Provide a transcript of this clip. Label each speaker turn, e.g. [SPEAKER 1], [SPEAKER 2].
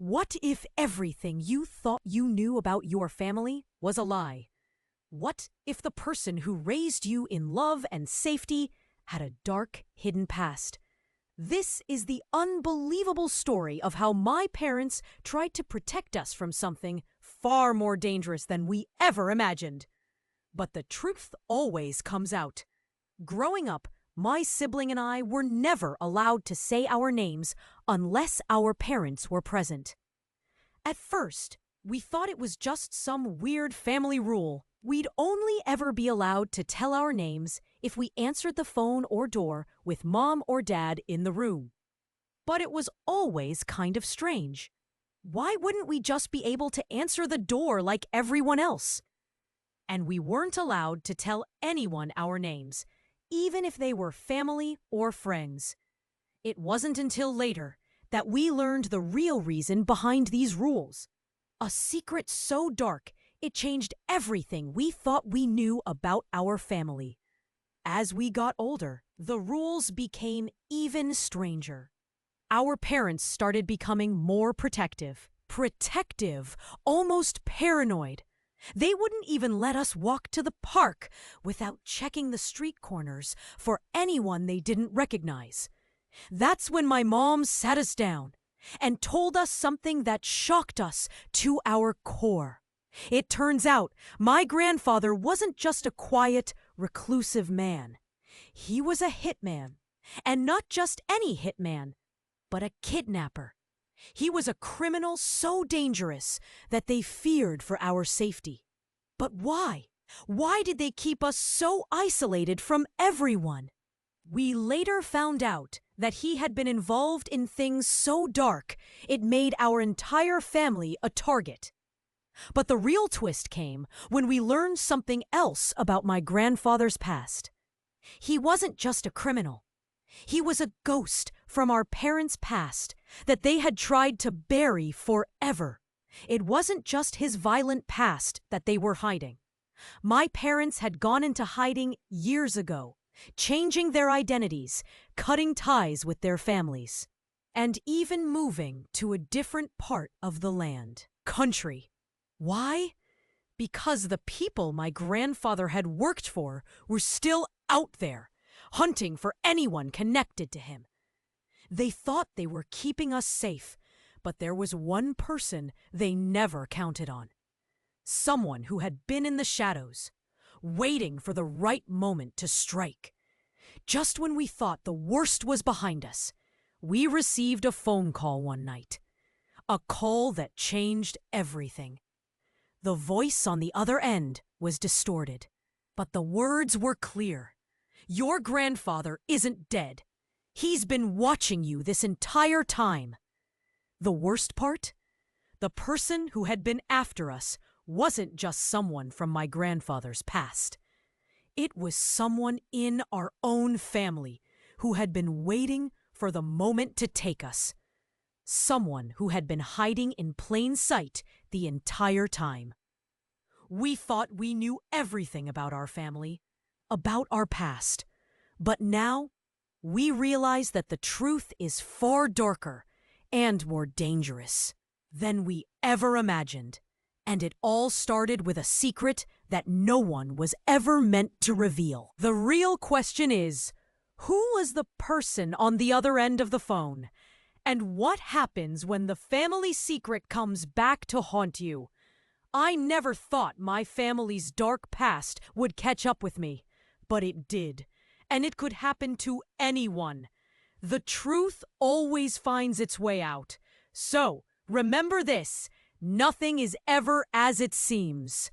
[SPEAKER 1] What if everything you thought you knew about your family was a lie? What if the person who raised you in love and safety had a dark, hidden past? This is the unbelievable story of how my parents tried to protect us from something far more dangerous than we ever imagined. But the truth always comes out. Growing up, my sibling and I were never allowed to say our names unless our parents were present. At first, we thought it was just some weird family rule. We'd only ever be allowed to tell our names if we answered the phone or door with mom or dad in the room. But it was always kind of strange. Why wouldn't we just be able to answer the door like everyone else? And we weren't allowed to tell anyone our names, even if they were family or friends. It wasn't until later that we learned the real reason behind these rules. A secret so dark, it changed everything we thought we knew about our family. As we got older, the rules became even stranger. Our parents started becoming more protective, almost paranoid. They wouldn't even let us walk to the park without checking the street corners for anyone they didn't recognize. That's when my mom sat us down and told us something that shocked us to our core. It turns out my grandfather wasn't just a quiet, reclusive man. He was a hitman, and not just any hitman, but a kidnapper. He was a criminal so dangerous that they feared for our safety. But why? Why did they keep us so isolated from everyone? We later found out that he had been involved in things so dark it made our entire family a target. But the real twist came when we learned something else about my grandfather's past. He wasn't just a criminal. He was a ghost from our parents' past that they had tried to bury forever. It wasn't just his violent past that they were hiding. My parents had gone into hiding years ago, changing their identities, cutting ties with their families, and even moving to a different part of the country. Why? Because the people my grandfather had worked for were still out there, hunting for anyone connected to him. They thought they were keeping us safe, but there was one person they never counted on. Someone who had been in the shadows, waiting for the right moment to strike. Just when we thought the worst was behind us, we received a phone call one night. A call that changed everything. The voice on the other end was distorted, but the words were clear. Your grandfather isn't dead. He's been watching you this entire time. The worst part? The person who had been after us wasn't just someone from my grandfather's past. It was someone in our own family who had been waiting for the moment to take us. Someone who had been hiding in plain sight the entire time. We thought we knew everything about our family, about our past. But now, we realize that the truth is far darker and more dangerous than we ever imagined. And it all started with a secret that no one was ever meant to reveal. The real question is, who was the person on the other end of the phone? And what happens when the family secret comes back to haunt you? I never thought my family's dark past would catch up with me, but it did. And it could happen to anyone. The truth always finds its way out. So, remember this, nothing is ever as it seems.